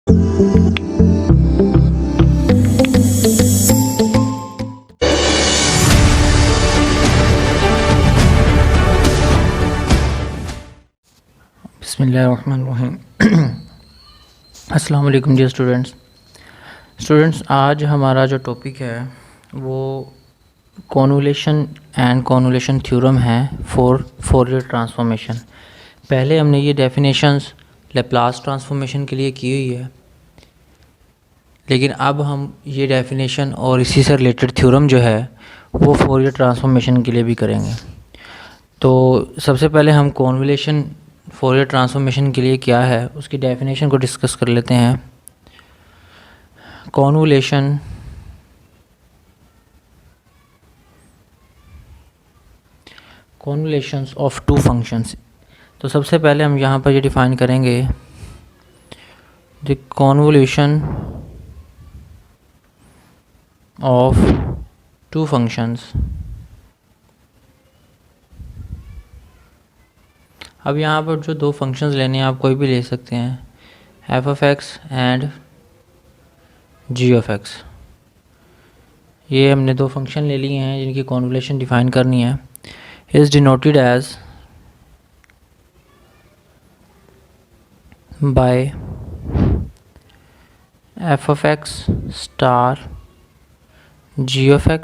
बिस्मिल्लाहिर्रहमानिर्रहीम। अस्सलाम वालेकुम डियर स्टूडेंट्स, आज हमारा जो टॉपिक है वो कॉन्वोल्यूशन एंड कॉन्वोल्यूशन थ्योरम है फॉर फोरियर ट्रांसफॉर्मेशन। पहले हमने ये डेफिनेशंस लैप्लास ट्रांसफॉर्मेशन के लिए की हुई है, लेकिन अब हम ये डेफिनेशन और इसी से रिलेटेड थ्योरम जो है वो फोरियर ट्रांसफॉर्मेशन के लिए भी करेंगे। तो सबसे पहले हम कॉन्वोल्यूशन फोरियर ट्रांसफॉर्मेशन के लिए क्या है उसकी डेफिनेशन को डिस्कस कर लेते हैं। Convolutions of two functions. तो सबसे पहले हम यहाँ पर ये डिफाइन करेंगे the convolution of two functions. अब यहाँ पर जो दो फंक्शंस लेने हैं आप कोई भी ले सकते हैं, f(x) एंड g(x). ये हमने दो फंक्शन ले लिए हैं जिनकी कॉन्वोल्यूशन डिफाइन करनी है। Is denoted as by f(x) star g(x)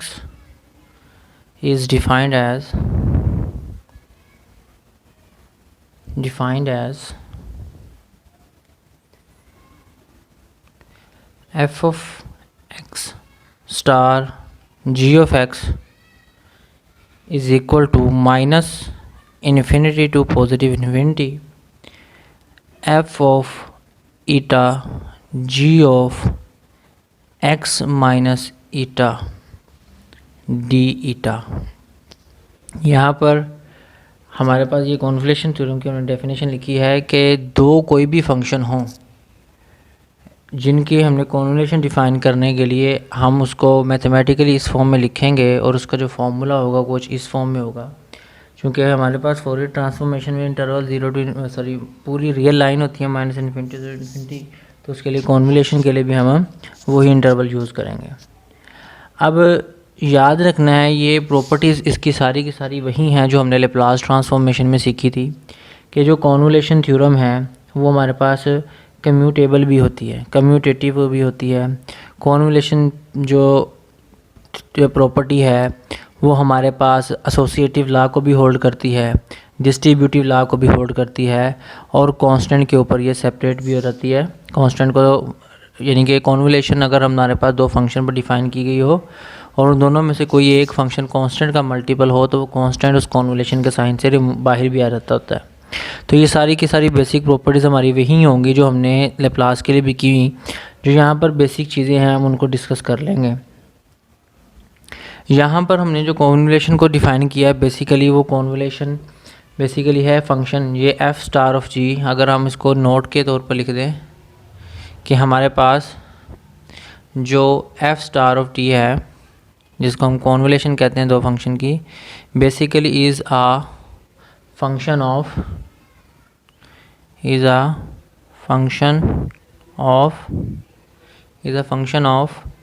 is defined as f(x) star g(x) is equal to minus infinity to positive infinity f of eta g of x minus eta d eta। यहाँ पर हमारे पास ये convolution theorem की हमने definition लिखी है कि दो कोई भी फंक्शन हों जिनकी हमने कॉन्वोल्यूशन डिफ़ाइन करने के लिए हम उसको मैथमेटिकली इस फॉर्म में लिखेंगे और उसका जो फार्मूला होगा कुछ इस फॉर्म में होगा। क्योंकि हमारे पास फोरियर ट्रांसफॉर्मेशन में इंटरवल पूरी रियल लाइन होती है -∞ से ∞, तो उसके लिए कॉन्वोल्यूशन के लिए भी हम वही इंटरवल यूज़ करेंगे। अब याद रखना है ये प्रॉपर्टीज़ इसकी सारी की सारी वही हैं जो हमने लैप्लास ट्रांसफॉर्मेशन में सीखी थी कि जो कॉन्वोल्यूशन थ्योरम है वो हमारे पास कम्यूटेबल भी होती है, कम्यूटेटिव भी होती है। कॉन्वोल्यूशन जो प्रॉपर्टी है वो हमारे पास एसोसिएटिव लॉ को भी होल्ड करती है, डिस्ट्रीब्यूटिव लॉ को भी होल्ड करती है और कांस्टेंट के ऊपर ये सेपरेट भी हो जाती है। कांस्टेंट को यानी कि कॉन्वोल्यूशन अगर हमारे पास दो फंक्शन पर डिफ़ाइन की गई हो और उन दोनों में से कोई एक फंक्शन कांस्टेंट का मल्टीपल हो तो वो कांस्टेंट उस कॉन्वोल्यूशन के साइन से बाहर भी आ जाता होता है। तो ये सारी की सारी बेसिक प्रॉपर्टीज़ हमारी वही होंगी जो हमने लैप्लास के लिए भी की हुई। जो यहाँ पर बेसिक चीज़ें हैं हम उनको डिस्कस कर लेंगे। यहाँ पर हमने जो कॉन्वोल्यूशन को डिफ़ाइन किया है बेसिकली वो कॉन्वोल्यूशन बेसिकली है फंक्शन ये f स्टार ऑफ g। अगर हम इसको नोट के तौर पर लिख दें कि हमारे पास जो f स्टार ऑफ t है जिसको हम कॉन्वोल्यूशन कहते हैं दो फंक्शन की, basically is a function of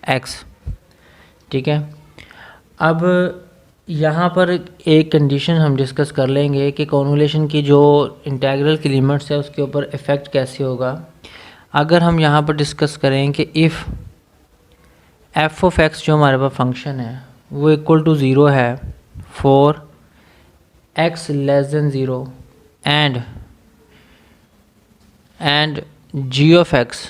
x। ठीक है। अब यहाँ पर एक कंडीशन हम डिस्कस कर लेंगे कि कॉन्वोल्यूशन की जो इंटीग्रल की लिमिट्स है उसके ऊपर इफ़ेक्ट कैसे होगा। अगर हम यहाँ पर डिस्कस करें कि इफ़ f(x) जो हमारे पास फंक्शन है वो इक्वल टू 0 है for x less than 0 and g(x)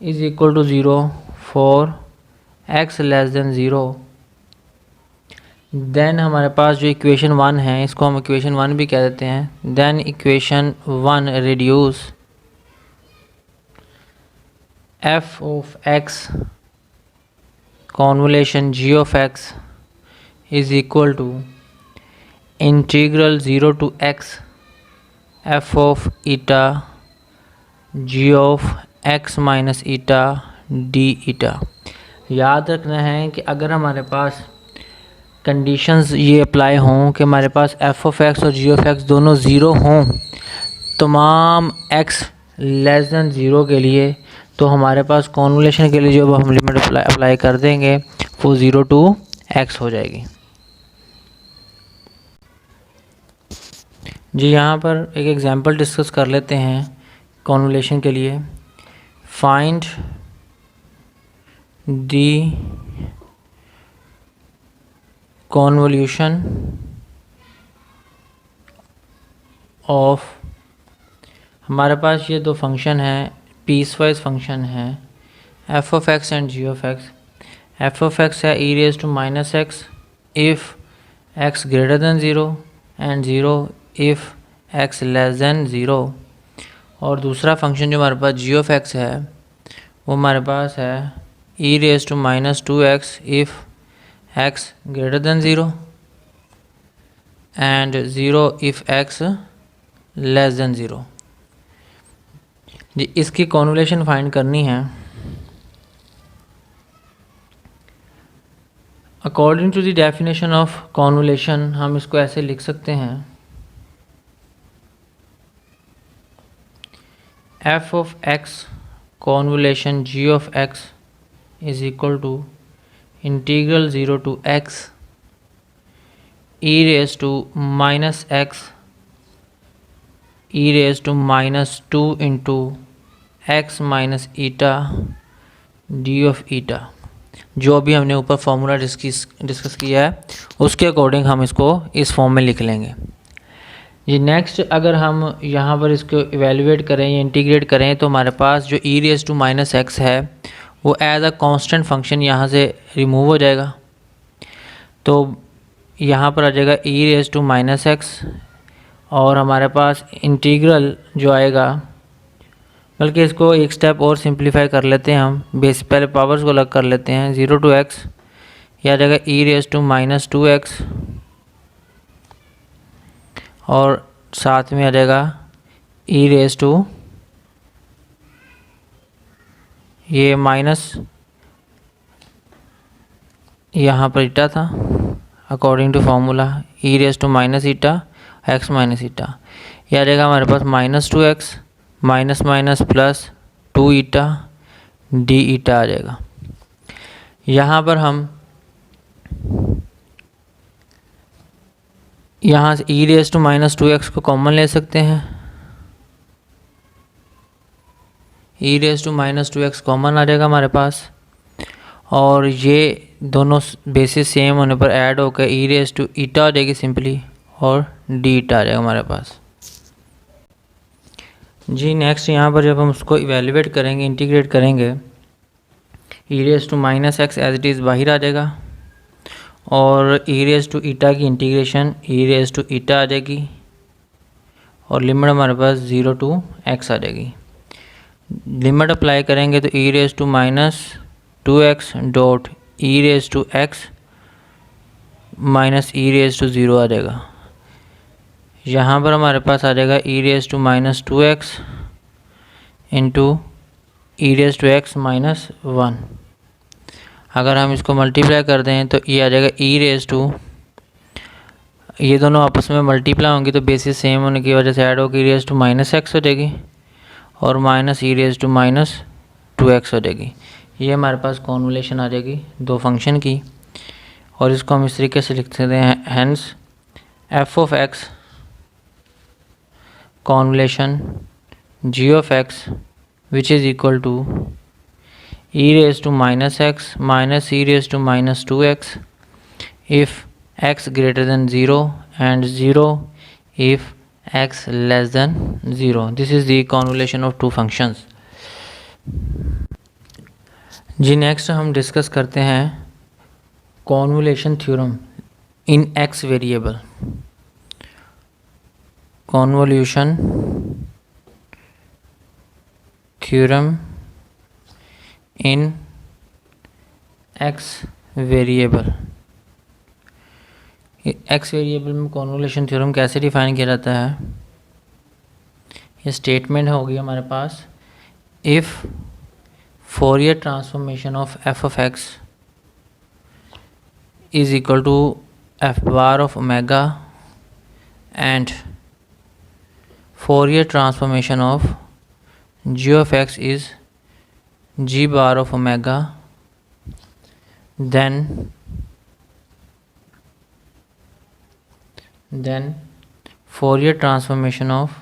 is equal to 0 for x less than 0, then हमारे पास जो इक्वेशन 1 है इसको हम इक्वेशन 1 भी कह देते हैं। Then equation 1 reduce f of x convolution g(x) is equal to integral 0 to x f of eta g of x minus eta d eta. याद रखना है कि अगर हमारे पास कंडीशंस ये अप्लाई हों कि हमारे पास f of x और g of x दोनों ज़ीरो हों, तमाम x लेस देन 0 के लिए, तो हमारे पास कॉन्वोल्यूशन के लिए जो हम लिमिट अप्लाई कर देंगे वो 0 to x हो जाएगी। जी यहाँ पर एक एग्जांपल डिस्कस कर लेते हैं कॉन्वोल्यूशन के लिए। फाइंड द कॉन्वोल्यूशन ऑफ, हमारे पास ये दो फंक्शन हैं, पीसवाइज फंक्शन है f of x and g of x. F of x है e raise to minus x if x greater than zero and zero if x less than zero. और दूसरा function जो हमारे पास g of x है वो हमारे पास है e raise to minus two x if x greater than zero and zero if x less than zero. जी इसकी कॉन्वोल्यूशन फाइंड करनी है। According to the definition of convolution हम इसको ऐसे लिख सकते हैं, f of x convolution ji of x is equal to integral 0 to x e raise to minus x e raise to minus 2 into x minus eta d of eta. जो अभी हमने ऊपर फॉर्मूला डिस्कस किया है उसके according हम इसको इस फॉर्म में लिख लेंगे। ये नेक्स्ट अगर हम यहाँ पर इसको इवेलुएट करें या इंटीग्रेट करें तो हमारे पास जो ई रेज टू माइनस एक्स है वो एज अ कांस्टेंट फंक्शन यहाँ से रिमूव हो जाएगा, तो यहाँ पर आ जाएगा e raise to minus x और हमारे पास इंटीग्रल जो आएगा, बल्कि इसको एक स्टेप और सिंप्लीफाई कर लेते हैं हम, बेस पहले पावर्स को अलग कर लेते हैं। 0 टू एक्स यह आ जाएगा e raise to minus 2x और साथ में आ जाएगा ई रेज टू ये माइनस यहाँ पर ईटा था according to formula e raise to minus eta x minus eta. यह आ जाएगा हमारे पास minus 2x minus minus plus 2 eta d eta आ जाएगा। यहाँ पर हम यहाँ से ई रेज टू माइनस 2x को कॉमन ले सकते हैं, e raise to minus 2x common आ जाएगा हमारे पास और ये दोनों बेसिस सेम होने पर ऐड होकर ई रेज टू ईटा आ जाएगी सिंपली और डी ईटा आ जाएगा हमारे पास। जी नेक्स्ट यहाँ पर जब हम उसको इवेल्युएट करेंगे इंटीग्रेट करेंगे e raise to minus x as it is बाहर आ जाएगा और ई रेज टू ईटा की integration e raise to eta आ जाएगी और लिमिट हमारे पास 0 टू एक्स आ जाएगी। लिमिट अप्लाई करेंगे तो e raise to minus 2x dot e raise to x minus e raise to 0 आ जाएगा। यहाँ पर हमारे पास आ जाएगा e raise to minus 2x into e raise to x minus 1। अगर हम इसको मल्टीप्लाई कर दें तो ये आ जाएगा ई रेज टू, ये दोनों आपस में मल्टीप्लाई होंगी तो बेसिस सेम होने की वजह से ऐड होकर e raise to minus x हो जाएगी और minus e raise to minus 2x हो जाएगी। ये हमारे पास कॉन्वोल्यूशन आ जाएगी दो फंक्शन की और इसको हम इस तरीके से लिख सकते हैं, hence f of x convolution g of x which is equal to e raised to minus x minus e raised to minus 2x if x greater than 0 and 0 if x less than 0. This is the convolution of two functions. जी next हम discuss करते हैं convolution theorem in x variable. Convolution theorem in x variable. X variable में convolution theorem कैसे define किया जाता है, ये स्टेटमेंट होगी हमारे पास, if Fourier transformation of F of x is equal to F bar of omega and Fourier transformation of g of x is g bar of omega, then Fourier transformation of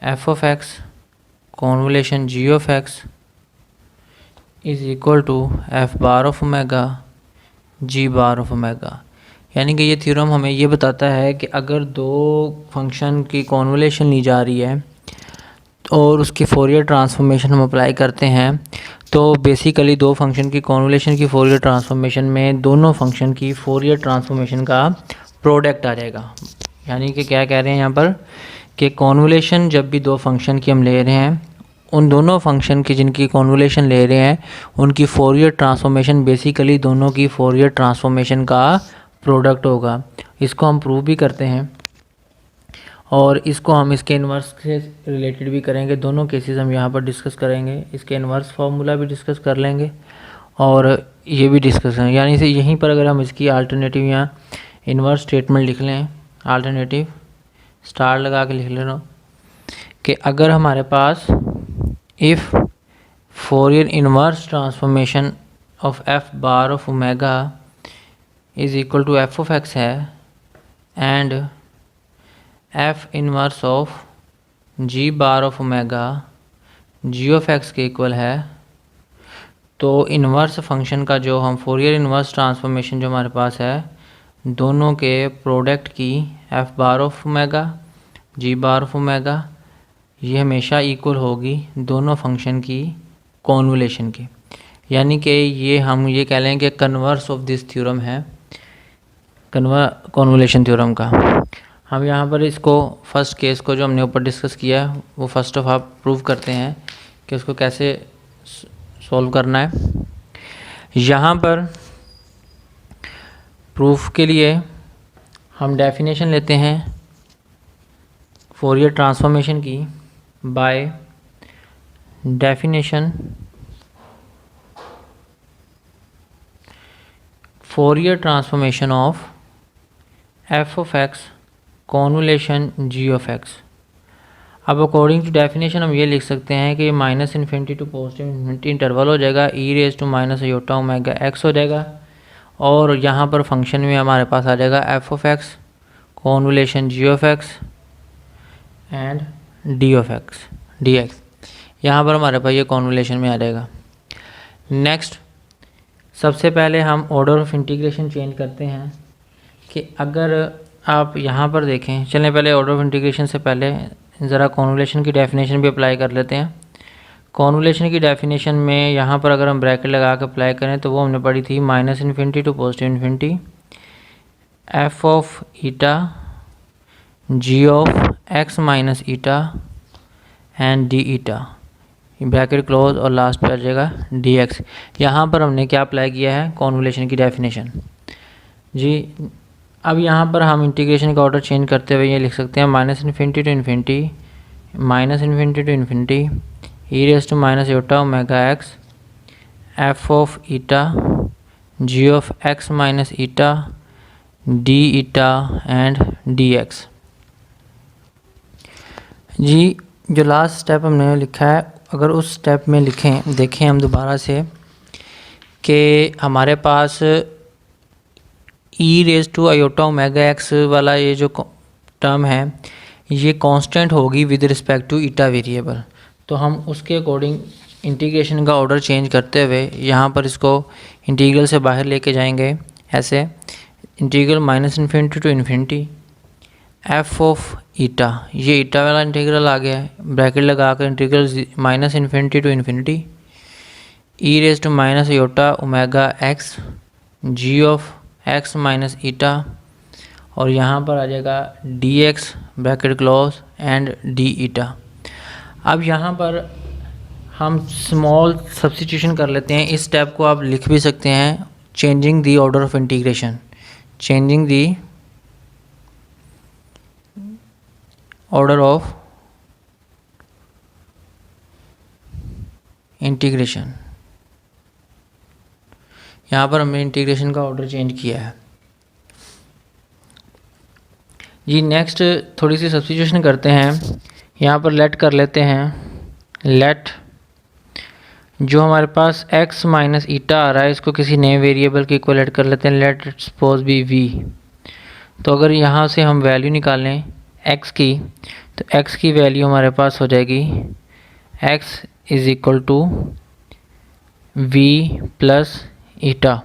f of x convolution g of x is equal to f bar of omega g bar of omega। यानी कि ये theorem हमें ये बताता है कि अगर दो फंक्शन की कॉन्वोल्यूशन ली जा रही है और उसकी फोरियर ट्रांसफॉर्मेशन हम अप्लाई करते हैं तो बेसिकली दो फंक्शन की कॉन्वोल्यूशन की फोरियर ट्रांसफॉर्मेशन में दोनों फंक्शन की फोरियर ट्रांसफॉर्मेशन का प्रोडक्ट आ जाएगा। यानी कि क्या कह रहे हैं यहाँ पर कि कॉन्वोल्यूशन जब भी दो फंक्शन की हम ले रहे हैं, उन दोनों फंक्शन की जिनकी कॉन्वोल्यूशन ले रहे हैं उनकी फोरियर ट्रांसफॉर्मेशन बेसिकली दोनों की फोरियर ट्रांसफॉर्मेशन का प्रोडक्ट होगा। इसको हम प्रूव भी करते हैं और इसको हम इसके इन्वर्स से रिलेटेड भी करेंगे। दोनों केसेस हम यहाँ पर डिस्कस करेंगे, इसके इन्वर्स फार्मूला भी डिस्कस कर लेंगे और ये भी डिस्कस करेंगे। यानी से यहीं पर अगर हम इसकी अल्टरनेटिव या इन्वर्स स्टेटमेंट लिख लें, अल्टरनेटिव स्टार लगा के लिख ले रहा हूँ कि अगर हमारे पास if Fourier inverse transformation of F bar of omega is equal to F of x है and f inverse of g bar of omega g of x के इक्वल है, तो इन्वर्स फंक्शन का जो हम फोरियर इन्वर्स ट्रांसफॉर्मेशन जो हमारे पास है दोनों के प्रोडक्ट की f bar of omega g bar of omega ये हमेशा इक्वल होगी दोनों फंक्शन की कॉन्वोल्यूशन की। यानी कि ये हम ये कह लें कि कन्वर्स ऑफ दिस थ्योरम है कॉन्वोल्यूशन थ्योरम का। हम यहाँ पर इसको फर्स्ट केस को जो हमने ऊपर डिस्कस किया है वो फर्स्ट ऑफ आप प्रूव करते हैं कि उसको कैसे सॉल्व करना है। यहाँ पर प्रूफ के लिए हम डेफिनेशन लेते हैं फोरियर ट्रांसफॉर्मेशन की by definition Fourier transformation of F of x convolution ji of x. अब अकॉर्डिंग टू डेफिनेशन हम ये लिख सकते हैं कि minus infinity to positive infinity interval हो जाएगा, e raise to minus iota omega x हो जाएगा और यहाँ पर फंक्शन में हमारे पास आ जाएगा f of x convolution ji of x and d of x d x. यहाँ पर हमारे पास ये कॉन्वोल्यूशन में आ जाएगा। नेक्स्ट सबसे पहले हम ऑर्डर ऑफ इंटीग्रेशन चेंज करते हैं कि अगर आप यहाँ पर देखें, चलें पहले ऑर्डर ऑफ इंटीग्रेशन से पहले ज़रा कॉन्वोल्यूशन की डेफिनेशन भी अप्लाई कर लेते हैं। कॉन्वोल्यूशन की डेफिनेशन में यहाँ पर अगर हम ब्रैकेट लगा कर अप्लाई करें तो वो हमने पढ़ी थी minus infinity to positive infinity f of eta g of x minus eta and d eta, bracket close और लास्ट पे आ जाएगा डी एक्स। यहाँ पर हमने क्या अप्लाई किया है कॉन्वोल्यूशन की डेफिनेशन जी। अब यहाँ पर हम इंटीग्रेशन का ऑर्डर चेंज करते हुए ये लिख सकते हैं minus infinity to infinity minus infinity to infinity e raise to minus iota omega x f of eta g of x minus eta d eta and d x. जी जो last step हमने लिखा है अगर उस स्टेप में लिखें देखें हम दोबारा से कि हमारे पास e raise to iota omega x वाला ये जो टर्म है ये कांस्टेंट होगी with respect to eta variable, तो हम उसके अकॉर्डिंग इंटीग्रेशन का ऑर्डर चेंज करते हुए यहाँ पर इसको इंटीग्रल से बाहर लेके जाएंगे। ऐसे integral minus infinity to infinity f of eta, ये ईटा वाला इंटीग्रल आ गया है, ब्रैकेट लगा कर integral minus infinity to infinity e raise to minus iota omega x g of x minus eta और यहाँ पर आ जाएगा d x bracket close and d eta. अब यहाँ पर हम स्मॉल सब्स्टिट्यूशन कर लेते हैं। इस स्टेप को आप लिख भी सकते हैं changing the order of integration, changing the order of integration. यहाँ पर हमने इंटीग्रेशन का ऑर्डर चेंज किया है जी। नेक्स्ट थोड़ी सी सब्स्टिट्यूशन करते हैं, यहाँ पर लेट कर लेते हैं लेट जो हमारे पास x माइनस ईटा आ रहा है इसको किसी नए वेरिएबल के इक्वलेट कर लेते हैं, लेट सपोज बी v। तो अगर यहाँ से हम वैल्यू निकालें x की, तो x की वैल्यू हमारे पास हो जाएगी x is equal to v plus eta.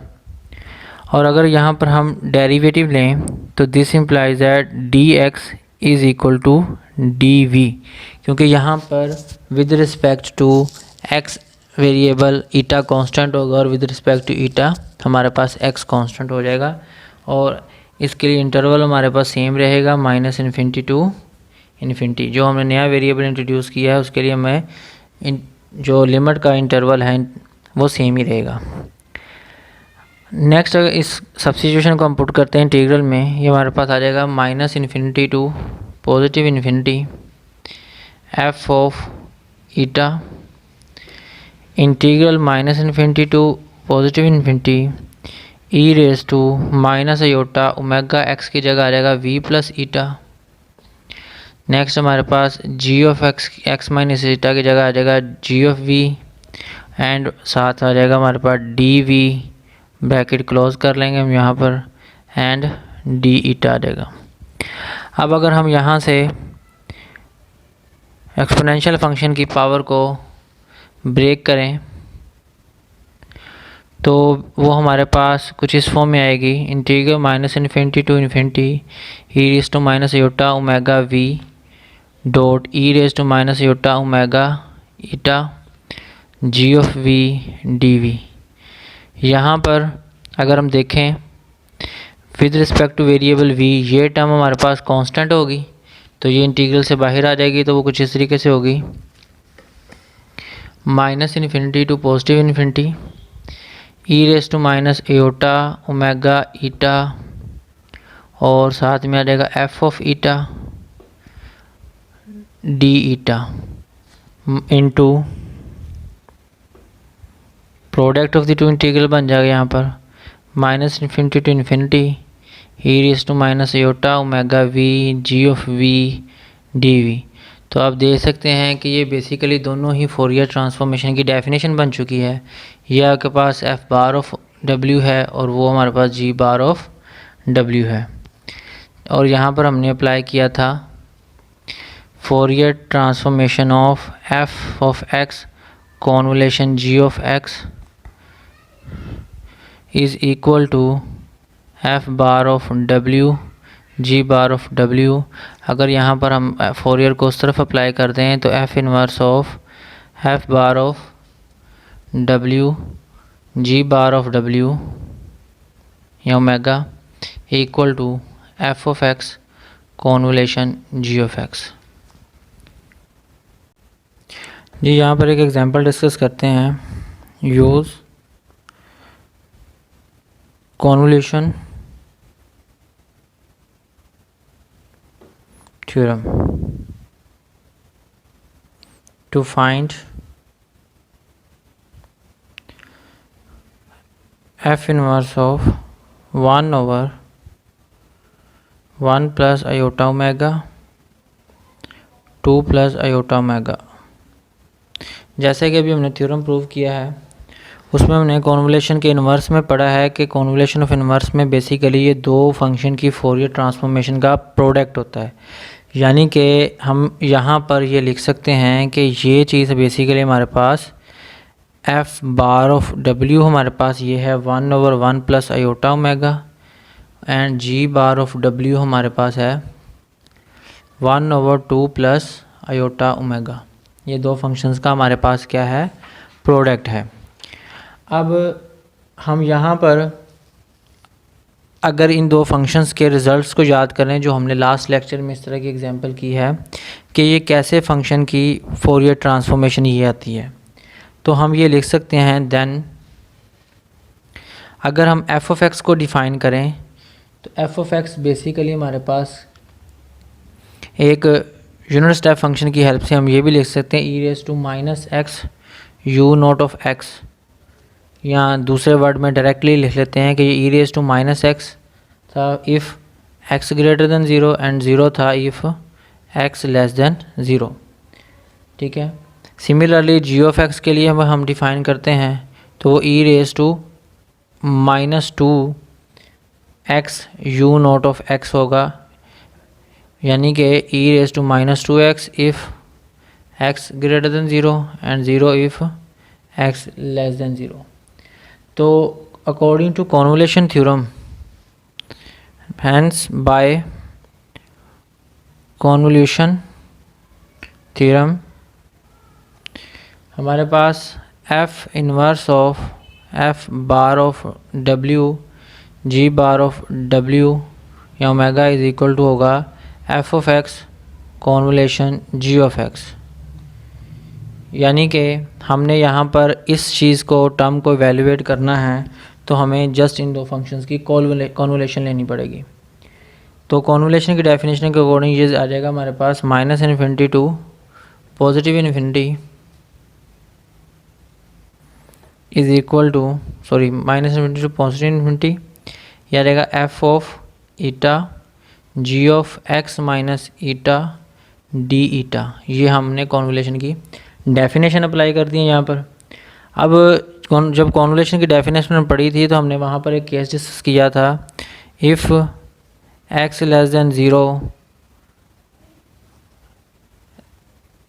और अगर यहाँ पर हम डेरिवेटिव लें तो this implies that dx is equal to dv, क्योंकि यहाँ पर with respect to x variable eta constant होगा और विद रिस्पेक्ट टू ईटा हमारे पास x कांस्टेंट हो जाएगा। और इसके लिए इंटरवल हमारे पास सेम रहेगा माइनस इन्फिनिटी टू इन्फिनिटी। जो हमने नया वेरिएबल इंट्रोड्यूस किया है उसके लिए हमें जो लिमिट का इंटरवल है वो सेम ही रहेगा। नेक्स्ट अगर इस सब्स्टिट्यूशन को हम पुट करते हैं इंटीग्रल में, ये हमारे पास आ जाएगा minus infinity to positive infinity f of eta integral minus infinity to positive infinity e raise to minus iota omega x की जगह आ जाएगा वी प्लस ईटा। नेक्स्ट हमारे पास g of x minus eta की जगह आ जाएगा जी ऑफ वी एंड साथ आ जाएगा हमारे पास डी वी, ब्रैकेट क्लोज कर लेंगे हम यहाँ पर, एंड डी ईटा आ जाएगा। अब अगर हम यहाँ से एक्सपोनेंशियल फंक्शन की पावर को ब्रेक करें तो वो हमारे पास कुछ इस फॉर्म में आएगी, integral minus infinity to infinity e raise to minus iota omega v dot e raise to minus iota omega eta g of v d v. यहाँ पर अगर हम देखें with respect to variable v ये term हमारे पास constant होगी तो ये इंटीग्रल से बाहर आ जाएगी, तो वो कुछ इस तरीके से होगी minus infinity to positive infinity e raise to minus iota omega eta और साथ में आ जाएगा f of eta d eta into product of the two integral बन जाएगा यहाँ पर minus infinity to infinity e raise to minus iota omega v g of v d v. तो आप देख सकते हैं कि ये बेसिकली दोनों ही फोरियर ट्रांसफॉर्मेशन की डेफिनेशन बन चुकी है। ये आपके पास एफ बार ऑफ डब्ल्यू है और वो हमारे पास जी बार ऑफ डब्ल्यू है। और यहाँ पर हमने अप्लाई किया था Fourier transformation of F of x convolution ji of x is equal to F bar of W G bar of W. अगर यहाँ पर हम फोरियर को उस तरफ अप्लाई करते हैं तो F inverse of F bar of W G bar of W या omega equal to F of x convolution ji of X. जी यहाँ पर एक एग्जांपल डिस्कस करते हैं, use convolution theorem to find f inverse of 1 over 1 plus iota omega 2 plus iota omega। जैसे कि अभी हमने थ्योरम प्रूव किया है उसमें हमने कॉन्वोल्यूशन के इन्वर्स में पढ़ा है कि कॉन्वोल्यूशन ऑफ इन्वर्स में बेसिकली ये दो फंक्शन की फोरियर ट्रांसफॉर्मेशन का प्रोडक्ट होता है। यानी कि हम यहाँ पर ये लिख सकते हैं कि ये चीज़ बेसिकली हमारे पास एफ बार ऑफ डब्ल्यू हमारे पास ये है 1 over 1 plus iota omega and g bar of डब्ल्यू हमारे पास है 1 over 2 प्लस आयोटा ओमेगा। ये दो फंक्शंस का हमारे पास क्या है, प्रोडक्ट है। अब हम यहाँ पर अगर इन दो फंक्शंस के रिज़ल्ट्स को याद करें जो हमने लास्ट लेक्चर में इस तरह की एग्जांपल की है कि ये कैसे फंक्शन की फोरियर ट्रांसफॉर्मेशन ये आती है, तो हम ये लिख सकते हैं देन अगर हम एफ ऑफ एक्स को डिफ़ाइन करें तो एफ ऑफ एक्स बेसिकली हमारे पास एक यूनिट स्टेप फंक्शन की हेल्प से हम ये भी लिख सकते हैं e raise to minus x u naught of x, या दूसरे वर्ड में डायरेक्टली लिख लेते हैं कि ये e raise to minus x था if x greater than zero and zero था if x less than zero. ठीक है, सिमिलरली जी ऑफ एक्स के लिए हम डिफ़ाइन करते हैं तो वो e raise to minus two x u naught of x होगा, यानी कि e raise to minus two x if x greater than zero and zero if x less than zero. तो according to convolution theorem, hence by convolution theorem हमारे पास F inverse of F bar of W G bar of W या omega is equal to होगा F of x convolution ji of x. यानी कि हमने यहाँ पर इस चीज़ को टर्म को इवेल्युएट करना है तो हमें जस्ट इन दो फंक्शंस की कॉन्वोल्यूशन लेनी पड़ेगी। तो कॉन्वोल्यूशन की डेफिनेशन के अकॉर्डिंग ये आ जाएगा हमारे पास minus infinity to positive infinity is equal to minus infinity to positive infinity, यह रहेगा f of eta g of x minus eta d eta. ये हमने कॉन्वोल्यूशन की डेफिनेशन अप्लाई कर दी है यहाँ पर। अब जब कॉन्वोल्यूशन की डेफिनेशन पढ़ी थी तो हमने वहाँ पर एक केस डिस्कस किया था, if x less than zero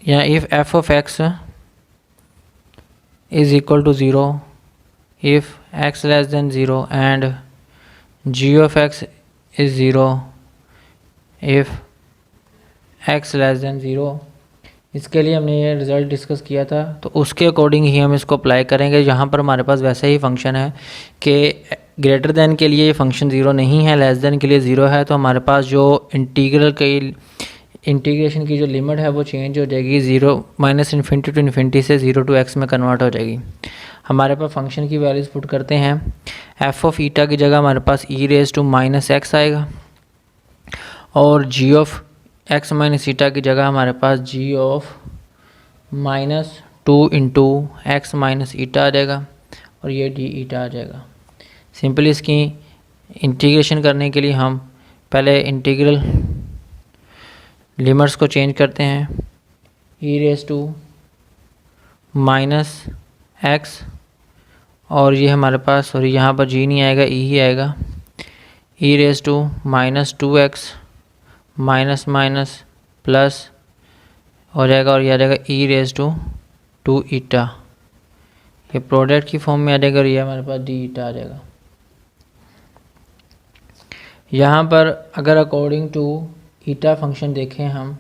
या if f of x is equal to zero if x less than zero and g of x is zero if x less than zero. इसके लिए हमने ये result discuss किया था, तो उसके according ही हम इसको अप्लाई करेंगे। यहाँ पर हमारे पास वैसे ही फंक्शन है कि ग्रेटर देन के लिए ये फंक्शन ज़ीरो नहीं है, लेस देन के लिए ज़ीरो है, तो हमारे पास जो इंटीग्रेशन की जो लिमिट है वो चेंज हो जाएगी, zero minus infinity to infinity से ज़ीरो टू एक्स में कन्वर्ट हो जाएगी। हमारे पास फंक्शन की वैल्यूज़ पुट करते हैं, एफ ऑफ ईटा की जगह हमारे पास e raise to minus x आएगा और g of x minus eta की जगह हमारे पास g of minus two into x minus eta आ जाएगा और ये डी ईटा आ जाएगा। सिंपली इसकी इंटीग्रेशन करने के लिए हम पहले इंटीग्रल लिमिट्स को चेंज करते हैं, e raise to minus x और ये हमारे पास यहाँ पर जी नहीं आएगा, ई ही आएगा, e raise to minus two x minus minus plus हो जाएगा और यह आ जाएगा e raise to two eta, ये प्रोडक्ट की फॉर्म में आ जाएगा और ये हमारे पास डी ईटा आ जाएगा। यहाँ पर अगर अकॉर्डिंग टू ईटा फंक्शन देखें हम,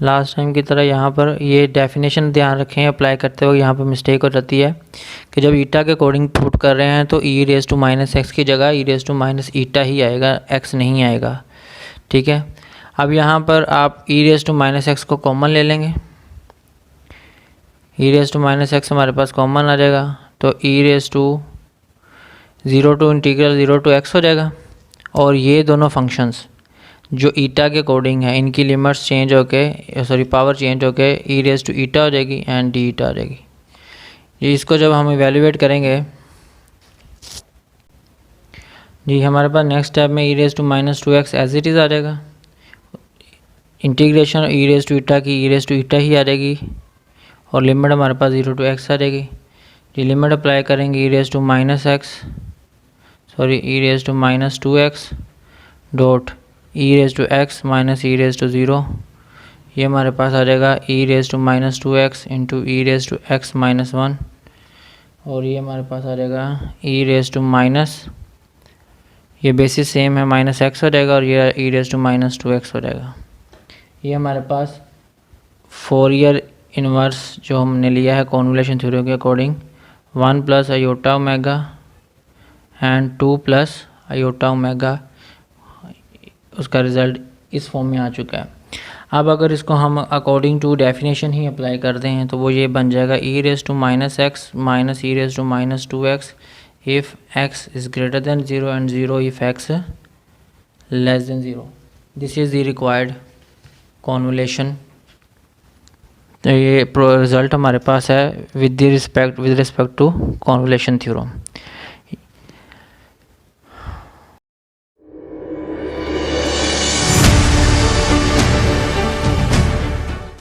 लास्ट टाइम की तरह यहाँ पर ये डेफिनेशन ध्यान रखें, अप्लाई करते हुए यहाँ पर मिस्टेक हो जाती है कि जब ईटा के अकॉर्डिंग पुट कर रहे हैं तो e raise to minus x की जगह ई रेज टू माइनस ईटा ही आएगा, एक्स नहीं आएगा। ठीक है, अब यहाँ पर आप e raise to minus x को कॉमन ले लेंगे, e raise to minus x हमारे पास कॉमन आ जाएगा तो e raise to zero to integral zero to x हो जाएगा और ये दोनों फंक्शंस जो ईटा के अकॉर्डिंग है इनकी लिमिट्स चेंज होके पावर चेंज होके ई रेज टू ईटा हो जाएगी एंड डी ईटा आ जाएगी। जी इसको जब हम इवेल्युएट करेंगे जी हमारे पास नेक्स्ट स्टेप में e raise to minus two x as it is आ जाएगा, integration e raise to eta की ई रेज टू ईटा ही आ जाएगी और लिमिट हमारे पास ज़ीरो टू एक्स आ जाएगी। जी लिमिट अप्लाई करेंगे e raise to minus x e raise to minus two x dot e raise to x minus e raise to zero, ये हमारे पास आ जाएगा e raise to minus two x into e raise to x minus one और ये हमारे पास आ जाएगा ई रेज टू माइनस, ये बेसिस सेम है, माइनस एक्स हो जाएगा और ये e raise to minus two x हो जाएगा। ये हमारे पास फोरियर इनवर्स जो हमने लिया है कॉन्वोल्यूशन थ्योरी के according, one plus iota omega and two plus iota omega, उसका रिज़ल्ट इस फॉर्म में आ चुका है। अब अगर इसको हम अकॉर्डिंग टू डेफिनेशन ही अप्लाई करते हैं तो वो ये बन जाएगा e raise to minus x minus e raise to minus two x if x is greater than zero and zero if x less than zero. This is the required convolution. तो ये result हमारे पास है with respect to convolution theorem.